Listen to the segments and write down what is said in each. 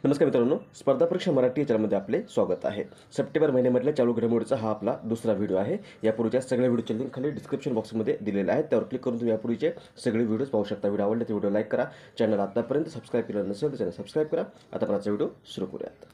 नमस्कार मित्रांनो, स्पर्धा परीक्षा मराठी चॅनलमध्ये आपले स्वागत आहे. सप्टेंबर महिन्यामधल्या चालू घडामोडीचा हा आपला दुसरा व्हिडिओ आहे. यापूर्वीच्या सगळ्या व्हिडिओचे लिंक खाली डिस्क्रिप्शन बॉक्समध्ये दिलेले आहेत. त्यावर क्लिक करून तुम्ही यापूर्वीचे सगळे व्हिडिओज पाहू शकता. व्हिडिओ आवडले तर व्हिडिओ लाईक करा. चॅनल आतापर्यंत सबस्क्राईब केलं नसेल तर चॅनल सबस्क्राईब करा. आता आपण आजचा व्हिडिओ सुरू करूयात.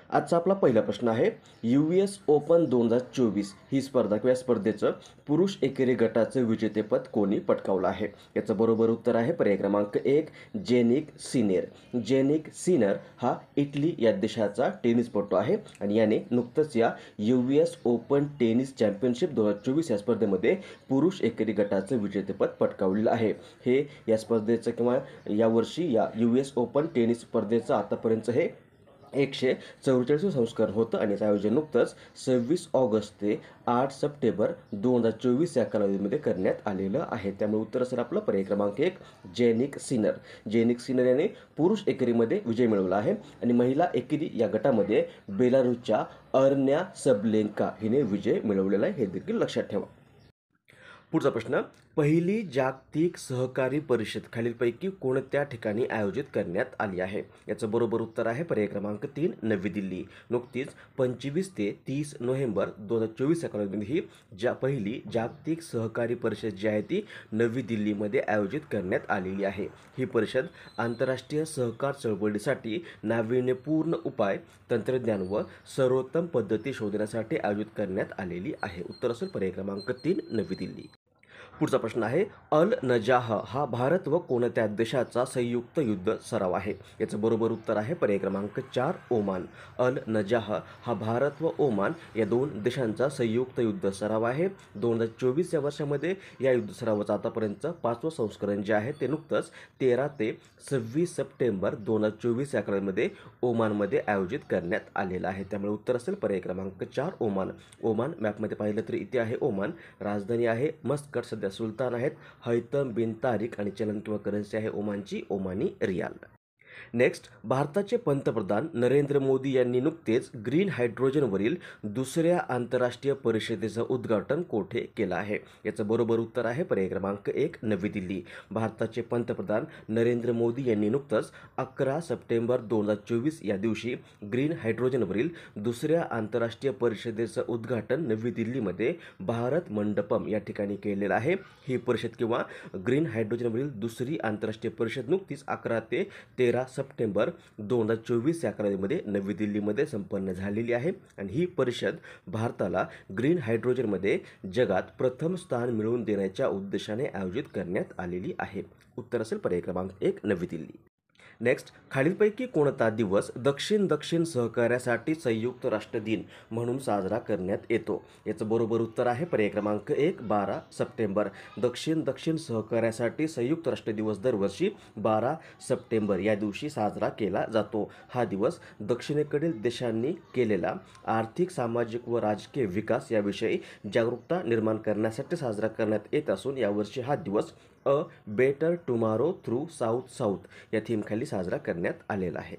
आजचा आपला पहिला प्रश्न आहे, US ओपन 2024 ही स्पर्धा किंवा स्पर्धेचं पुरुष एकेरी गटाचं विजेतेपद कोणी पटकावलं आहे? याचं बरोबर उत्तर आहे पर्याय क्रमांक 1 जेनिक सिनेर. जेनिक सिनर हा इटली या देशाचा टेनिसपटू आहे आणि याने नुकतंच या US ओपन टेनिस चॅम्पियनशिप 2024 या स्पर्धेमध्ये पुरुष एकेरी गटाचं विजेतेपद पटकावलेलं आहे. हे या स्पर्धेचं किंवा यावर्षी या US ओपन टेनिस स्पर्धेचं आतापर्यंतचं हे 144 संस्करण होतं आणि याचं आयोजन नुकतंच 26 ऑगस्ट ते 8 सप्टेंबर 2024 या कालावधीमध्ये करण्यात आलेलं आहे. त्यामुळे उत्तर असेल आपलं पर्याय क्रमांक 1 जेनिक सिनर. जेनिक सिनर याने पुरुष एकेरीमध्ये विजय मिळवला आहे आणि महिला एकेरी या गटामध्ये बेलारूसच्या अर्न्या सबलेंका हिने विजय मिळवलेला आहे. हे देखील लक्षात ठेवा. पुढचा प्रश्न, पहिली जागतिक सहकारी परिषद खालीलपैकी कोणत्या ठिकाणी आयोजित करण्यात आली आहे? याचं बरोबर उत्तर आहे पर्याय क्रमांक 3 नवी दिल्ली. नुकतीच 25 ते 30 नोव्हेंबर 2024 या कालावधीमध्ये ही पहिली जागतिक सहकारी परिषद जी आहे ती नवी दिल्लीमध्ये आयोजित करण्यात आलेली आहे. ही परिषद आंतरराष्ट्रीय सहकार चळवळीसाठी नाविन्यपूर्ण उपाय, तंत्रज्ञान व सर्वोत्तम पद्धती शोधण्यासाठी आयोजित करण्यात आलेली आहे. उत्तर असेल पर्याय क्रमांक 3 नवी दिल्ली. पुढचा प्रश्न आहे, अल नजाह हा भारत व कोणत्या देशाचा संयुक्त युद्ध सराव आहे? याचं बरोबर उत्तर आहे पर्याय क्रमांक 4 ओमान. अल नजाह हा भारत व ओमान या दोन देशांचा संयुक्त युद्ध सराव आहे. 2024 या वर्षामध्ये या युद्ध सरावाचं आतापर्यंतचं 5वं संस्करण जे आहे ते नुकतंच 13 ते 26 सप्टेंबर 2024 या काळामध्ये ओमानमध्ये आयोजित करण्यात आलेलं आहे. त्यामुळे उत्तर असेल पर्याय क्रमांक 4 ओमान. ओमान मॅपमध्ये पाहिलं तर इथे आहे ओमान. राजधानी आहे मस्कट. सध्या सुलतान आहेत हैतम बिन तारिक आणि चलन किंवा करन्सी आहे ओमानची ओमानी रियाल. नेक्स्ट, भारताचे पंतप्रधान नरेंद्र मोदी यांनी नुकतेच ग्रीन हायड्रोजनवरील दुसऱ्या आंतरराष्ट्रीय परिषदेचं उद्घाटन कोठे केलं आहे? याचं बरोबर उत्तर आहे पर्याय क्रमांक 1 नवी दिल्ली. भारताचे पंतप्रधान नरेंद्र मोदी यांनी नुकतंच 11 सप्टेंबर 2024 या दिवशी ग्रीन हायड्रोजनवरील दुसऱ्या आंतरराष्ट्रीय परिषदेचं उद्घाटन नवी दिल्लीमध्ये भारत मंडपम या ठिकाणी केलेलं आहे. ही परिषद किंवा ग्रीन हायड्रोजनवरील दुसरी आंतरराष्ट्रीय परिषद नुकतीच 11 ते 13 सप्टेंबर 2024 या कालावधीमध्ये नवी दिल्लीमध्ये संपन्न झालेली आहे आणि ही परिषद भारताला ग्रीन हायड्रोजनमध्ये जगात प्रथम स्थान मिळवून देण्याच्या उद्देशाने आयोजित करण्यात आलेली आहे. उत्तर असेल पर्याय क्रमांक 1 नवी दिल्ली. नेक्स्ट, खालीलपैकी कोणता दिवस दक्षिण सहकार्यासाठी संयुक्त राष्ट्र दिन म्हणून साजरा करण्यात येतो? याचं बरोबर उत्तर आहे पर्याय क्रमांक 1 12 सप्टेंबर. दक्षिण सहकार्यासाठी संयुक्त राष्ट्र दिवस दरवर्षी 12 सप्टेंबर या दिवशी साजरा केला जातो. हा दिवस दक्षिणेकडील देशांनी केलेला आर्थिक, सामाजिक व राजकीय विकास याविषयी जागरूकता निर्माण करण्यासाठी साजरा करण्यात येत असून यावर्षी हा दिवस a better tomorrow through south या थीमखाली साजरा करण्यात आलेला आहे.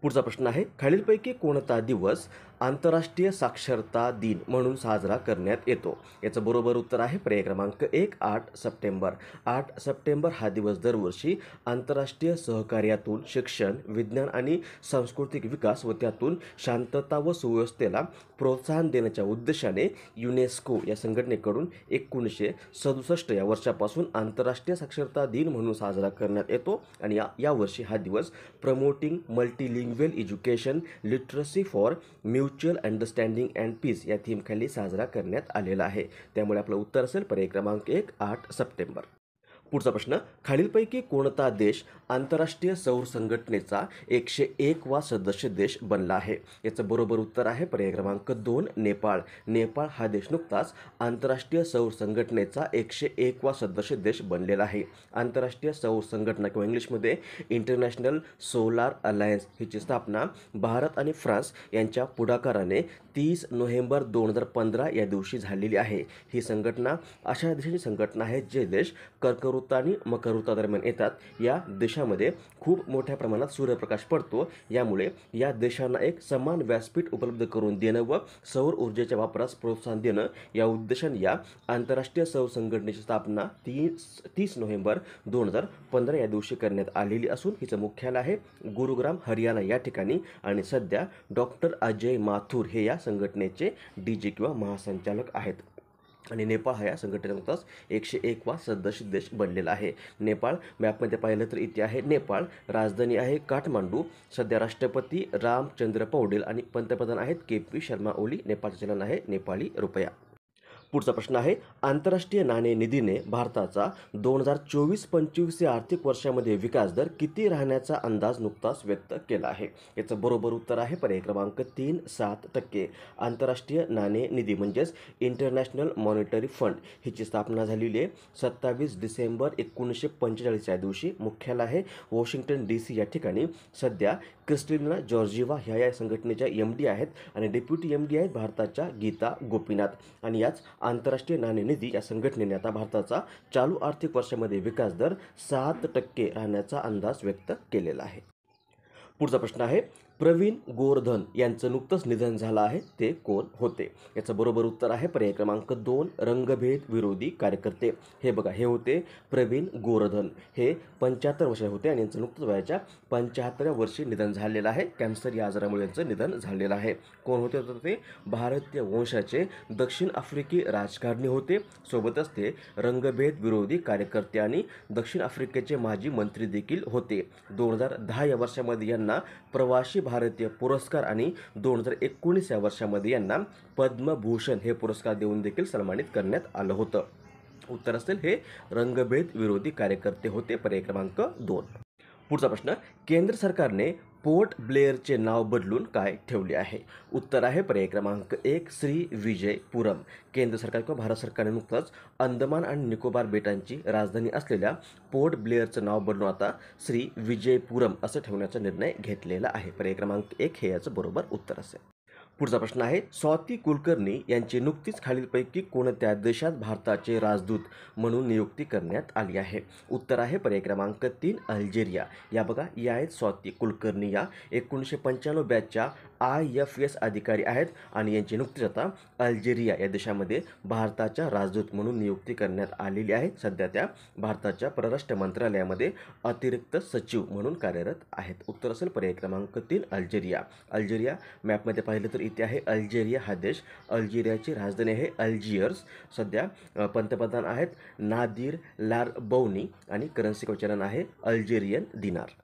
पुढचा प्रश्न आहे, खालीलपैकी कोणता दिवस आंतरराष्ट्रीय साक्षरता दिन म्हणून साजरा करण्यात येतो? याचं बरोबर उत्तर आहे पर्याय क्रमांक 1 8 सप्टेंबर. 8 सप्टेंबर हा दिवस दरवर्षी आंतरराष्ट्रीय सहकार्यातून शिक्षण, विज्ञान आणि सांस्कृतिक विकास व त्यातून शांतता व सुव्यवस्थेला प्रोत्साहन देण्याच्या उद्देशाने युनेस्को या संघटनेकडून 1967 या वर्षापासून आंतरराष्ट्रीय साक्षरता दिन म्हणून साजरा करण्यात येतो आणि यावर्षी हा दिवस promoting multilingual education, literacy for mutual understanding and peace या थीमखाली साजरा करण्यात आलेला आहे. त्यामुळे आपलं उत्तर असेल पर्याय क्रमांक 1 8 सप्टेंबर. पुढचा प्रश्न, खालीलपैकी कोणता देश आंतरराष्ट्रीय सौर संघटनेचा 101वा सदस्य देश बनला आहे? याचं बरोबर उत्तर आहे पर्याय क्रमांक 2 नेपाळ. नेपाळ हा देश नुकताच आंतरराष्ट्रीय सौर संघटनेचा 101वा सदस्य देश बनलेला आहे. आंतरराष्ट्रीय सौर संघटना किंवा इंग्लिशमध्ये इंटरनॅशनल सोलार अलायन्स हिची स्थापना भारत आणि फ्रान्स यांच्या पुढाकाराने 30 नोव्हेंबर 2015 या दिवशी झालेली आहे. ही संघटना अशा देशांची संघटना आहे जे देश कर्कवृत्त ऋतू आणि मकर ऋतूदरम्यान येतात। या देशामध्ये खूप मोठ्या प्रमाणात सूर्यप्रकाश पडतो, यामुळे या देशांना एक समान व्यासपीठ उपलब्ध करून देणं व सौर ऊर्जेच्या वापरास प्रोत्साहन देणं या उद्देशाने या आंतरराष्ट्रीय सौर संघटनेची स्थापना 30 नोव्हेंबर 2015 या दिवशी करण्यात आलेली असून हिचं मुख्यालय आहे गुरुग्राम हरियाणा या ठिकाणी आणि सध्या डॉक्टर अजय माथुर हे या संघटनेचे डीजी किंवा महासंचालक आहेत। आणि नेपाळ हा या संघटनेनुसार 101वा सदस्य देश बनलेला आहे। नेपाळ मॅपमध्ये पाहिलं तर इथे आहे नेपाळ, राजधानी आहे काठमांडू, सध्या राष्ट्रपती रामचंद्र पौडेल आणि पंतप्रधान आहेत KP शर्मा ओली, नेपाळचे चलन आहे नेपाळी रुपया। पुढचा प्रश्न आहे, आंतरराष्ट्रीय नाणेनिधीने भारताचा 2024-25 या आर्थिक वर्षामध्ये विकास दर किती राहण्याचा अंदाज नुकताच व्यक्त केला आहे? याचं बरोबर उत्तर आहे पर्याय क्रमांक 3.7%। आंतरराष्ट्रीय नाणेनिधी म्हणजेच इंटरनॅशनल मॉनिटरी फंड हिची स्थापना झालेली आहे 27 डिसेंबर 1945 या दिवशी। मुख्यालय आहे वॉशिंग्टन DC या ठिकाणी। सध्या क्रिस्टलिना जॉर्जिवा ह्या या संघटनेच्या MD आहेत आणि डेप्युटी MD आहेत भारताच्या गीता गोपीनाथ। आणि याच आंतरराष्ट्रीय नाणेनिधी या संघटनेने आता भारताचा चालू आर्थिक वर्षामध्ये विकास दर 7% राहण्याचा अंदाज व्यक्त केलेला आहे। पुढचा प्रश्न आहे, प्रवीण गोवर्धन यांचं नुकतंच निधन झालं आहे, ते कोण होते? याचं बरोबर उत्तर आहे पर्याय क्रमांक 2 रंगभेद विरोधी कार्यकर्ते। हे बघा, हे होते प्रवीण गोवर्धन, हे 75 वर्षाचे होते आणि यांचं नुकतंच वयाच्या 75व्या वर्षी निधन झालेलं आहे। कॅन्सर या आजारामुळे यांचं निधन झालेलं आहे। कोण होते? तर ते भारतीय वंशाचे दक्षिण आफ्रिकी राजकारणी होते, सोबतच ते रंगभेद विरोधी कार्यकर्ते आणि दक्षिण आफ्रिकेचे माजी मंत्री देखील होते। 2010 या वर्षामध्ये यांना प्रवासी भारतीय पुरस्कार आणि 2019 या वर्षामध्ये यांना पद्मभूषण हे पुरस्कार देऊन देखील सन्मानित करण्यात आलं होतं। उत्तर असेल हे रंगभेद विरोधी कार्यकर्ते होते, पर्याय क्रमांक 2। पुढचा प्रश्न, केंद्र सरकारने पोर्ट ब्लेअरचे नाव बदलून काय ठेवले आहे? उत्तर आहे पर्याय क्रमांक 1 श्री विजयपुरम। केंद्र सरकार किंवा भारत सरकारने नुकतंच अंदमान आणि निकोबार बेटांची राजधानी असलेल्या पोर्ट ब्लेअरचं नाव बदलून आता श्री विजयपुरम असं ठेवण्याचा निर्णय घेतलेला आहे। पर्याय क्रमांक 1 हे याचं बरोबर उत्तर असेल। पुढचा प्रश्न आहे, स्वाती कुलकर्णी यांची नुकतीच खालीलपैकी कोणत्या देशात भारताचे राजदूत म्हणून नियुक्ती करण्यात आली आहे? उत्तर आहे पर्याय क्रमांक 3 अल्जेरिया। या बघा, या आहेत स्वाती कुलकर्णी, या 1995 बॅचच्या IFS अधिकारी आहेत आणि यांची नुकतीच आता अल्जेरिया या देशामध्ये भारताच्या राजदूत म्हणून नियुक्ती करण्यात आलेली आहे। सध्या त्या भारताच्या परराष्ट्र मंत्रालयामध्ये अतिरिक्त सचिव म्हणून कार्यरत आहेत। उत्तर असेल पर्याय क्रमांक 3 अल्जेरिया। अल्जेरिया मॅपमध्ये पाहिलं तर इथे आहे अल्जेरिया हा देश। अल्जेरियाची राजधानी आहे अल्जियर्स। सध्या पंतप्रधान आहेत नादिर लारबौनी आणि करन्सी चलन आहे अल्जेरियन दिनार।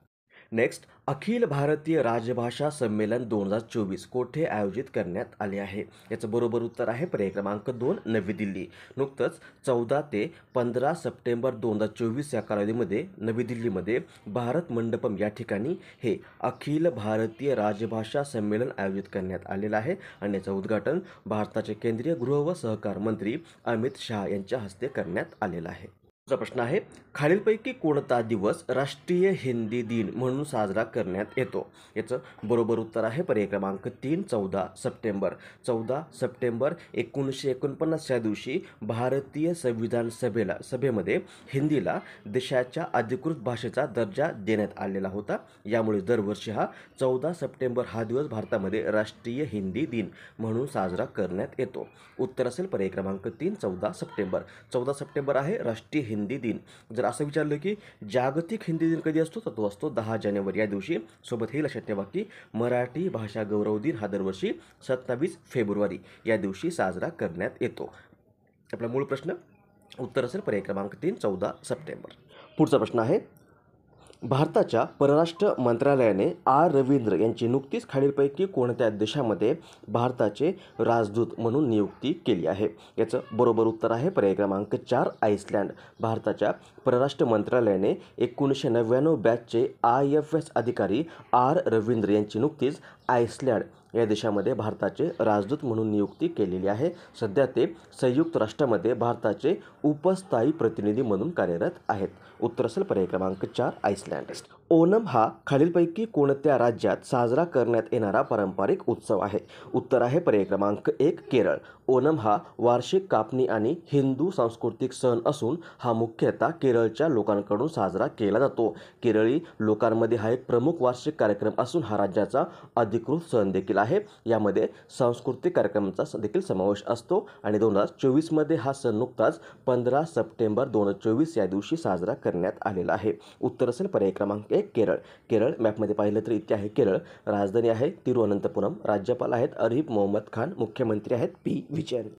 नेक्स्ट, अखिल भारतीय राजभाषा संमेलन 2024 कोठे आयोजित करण्यात आले आहे? याचं बरोबर उत्तर आहे पर्याय क्रमांक 2 नवी दिल्ली। नुकतंच 14 ते 15 सप्टेंबर 2024 या कालावधीमध्ये नवी दिल्लीमध्ये भारत मंडपम या ठिकाणी हे अखिल भारतीय राजभाषा संमेलन आयोजित करण्यात आलेलं आहे आणि याचं उद्घाटन भारताचे केंद्रीय गृह व सहकार मंत्री अमित शाह यांच्या हस्ते करण्यात आलेलं आहे। प्रश्न आहे, खालीलपैकी कोणता दिवस राष्ट्रीय हिंदी दिन म्हणून साजरा करण्यात येतो? याचं बरोबर उत्तर आहे पर्याय क्रमांक 3 14 सप्टेंबर। 14 सप्टेंबर 1949 या दिवशी भारतीय संविधान सभेमध्ये हिंदीला देशाच्या अधिकृत भाषेचा दर्जा देण्यात आलेला होता। यामुळे दरवर्षी हा 14 सप्टेंबर हा दिवस भारतामध्ये राष्ट्रीय हिंदी दिन म्हणून साजरा करण्यात येतो। उत्तर असेल पर्याय क्रमांक 3 14 सप्टेंबर। 14 सप्टेंबर आहे राष्ट्रीय हिंदी दिन। जर असं विचारलं की जागतिक हिंदी दिन कधी असतो, तर तो असतो 10 जानेवारी या दिवशी। सोबत हे लक्षात ठेवा की मराठी भाषा गौरव दिन हा दरवर्षी 27 फेब्रुवारी या दिवशी साजरा करण्यात येतो। आपला मूळ प्रश्न उत्तर असेल पर्याय क्रमांक 3 14 सप्टेंबर। पुढचा प्रश्न आहे, भारताच्या परराष्ट्र मंत्रालयाने रवींद्र यांची नुकतीच खालीलपैकी कोणत्या देशामध्ये भारताचे राजदूत म्हणून नियुक्ती केली आहे? याचं बरोबर उत्तर आहे पर्याय क्रमांक 4 आइसलँड। भारताच्या परराष्ट्र मंत्रालयाने 1999 बॅचचे IFS अधिकारी रवींद्र यांची नुकतीच आइसलँड या देशामध्ये भारताचे राजदूत म्हणून नियुक्ती केलेली आहे। सध्या ते संयुक्त राष्ट्रामध्ये भारताचे उपस्थायी प्रतिनिधी म्हणून कार्यरत आहेत। उत्तर असेल पर्याय क्रमांक 4 आइसलँड। ओणम हा खालीलपैकी कोणत्या राज्यात साजरा करण्यात येणारा पारंपरिक उत्सव आहे? उत्तर आहे पर्याय क्रमांक 1 केरळ. ओणम हा वार्षिक कापणी आणि हिंदू सांस्कृतिक सण असून हा मुख्यतः केरळच्या लोकांकडून साजरा केला जातो. केरळी लोकांमध्ये हा एक प्रमुख वार्षिक कार्यक्रम असून हा राज्याचा अधिकृत सण देखील आहे. यामध्ये सांस्कृतिक कार्यक्रमांचा देखील समावेश असतो आणि 2024मध्ये हा सण नुकताच 15 सप्टेंबर 2024 या दिवशी साजरा करण्यात आलेला आहे. उत्तर असेल पर्याय क्रमांक 1 केरळ. केरळ मॅपमध्ये पाहिलं तर इथे आहे केरळ. राजधानी आहे तिरुअनंतपुरम. राज्यपाल आहेत अरिफ मोहम्मद खान. मुख्यमंत्री आहेत पी. विजयन.